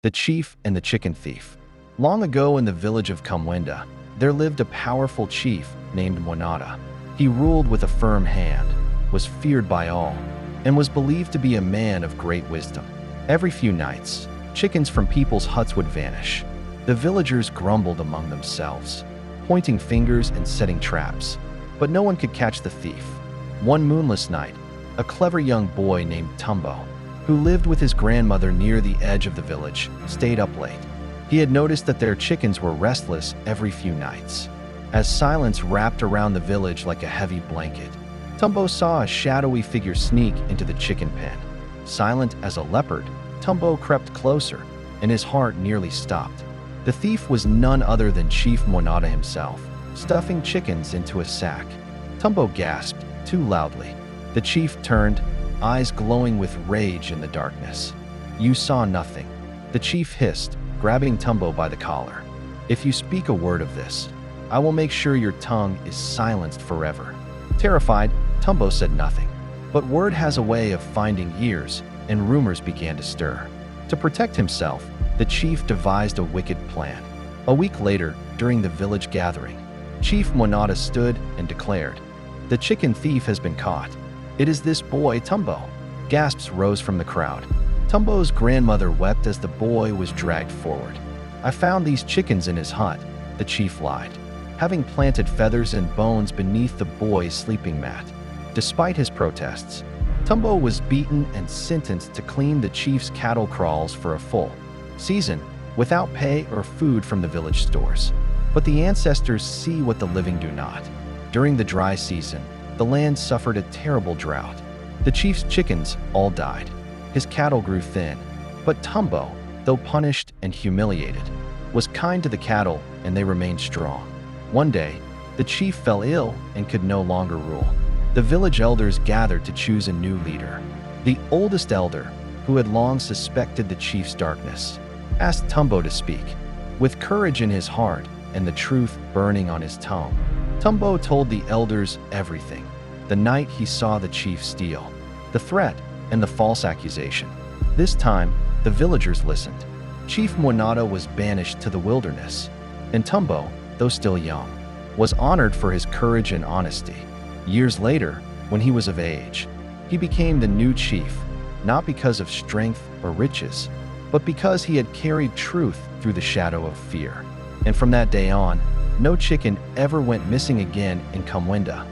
The Chief and the Chicken Thief. Long ago in the village of Mwanauta, there lived a powerful chief named Mwanauta. He ruled with a firm hand, was feared by all, and was believed to be a man of great wisdom. Every few nights, chickens from people's huts would vanish. The villagers grumbled among themselves, pointing fingers and setting traps, but no one could catch the thief. One moonless night, a clever young boy named Tumbo, who lived with his grandmother near the edge of the village, stayed up late. He had noticed that their chickens were restless every few nights. As silence wrapped around the village like a heavy blanket, Tumbo saw a shadowy figure sneak into the chicken pen. Silent as a leopard, Tumbo crept closer, and his heart nearly stopped. The thief was none other than Chief Mwanauta himself, stuffing chickens into a sack. Tumbo gasped too loudly. The chief turned, eyes glowing with rage in the darkness. "You saw nothing," the chief hissed, grabbing Tumbo by the collar. "If you speak a word of this, I will make sure your tongue is silenced forever." Terrified, Tumbo said nothing. But word has a way of finding ears, and rumors began to stir. To protect himself, the chief devised a wicked plan. A week later, during the village gathering, Chief Mwanauta stood and declared, "The chicken thief has been caught. It is this boy, Tumbo." Gasps rose from the crowd. Tumbo's grandmother wept as the boy was dragged forward. "I found these chickens in his hut," the chief lied, having planted feathers and bones beneath the boy's sleeping mat. Despite his protests, Tumbo was beaten and sentenced to clean the chief's cattle kraals for a full season, without pay or food from the village stores. But the ancestors see what the living do not. During the dry season, the land suffered a terrible drought. The chief's chickens all died. His cattle grew thin. But Tumbo, though punished and humiliated, was kind to the cattle, and they remained strong. One day, the chief fell ill and could no longer rule. The village elders gathered to choose a new leader. The oldest elder, who had long suspected the chief's darkness, asked Tumbo to speak. With courage in his heart and the truth burning on his tongue, Tumbo told the elders everything. The night he saw the chief steal, the threat, and the false accusation. This time, the villagers listened. Chief Mwanauta was banished to the wilderness, and Tumbo, though still young, was honored for his courage and honesty. Years later, when he was of age, he became the new chief, not because of strength or riches, but because he had carried truth through the shadow of fear. And from that day on, no chicken ever went missing again in Mwanauta.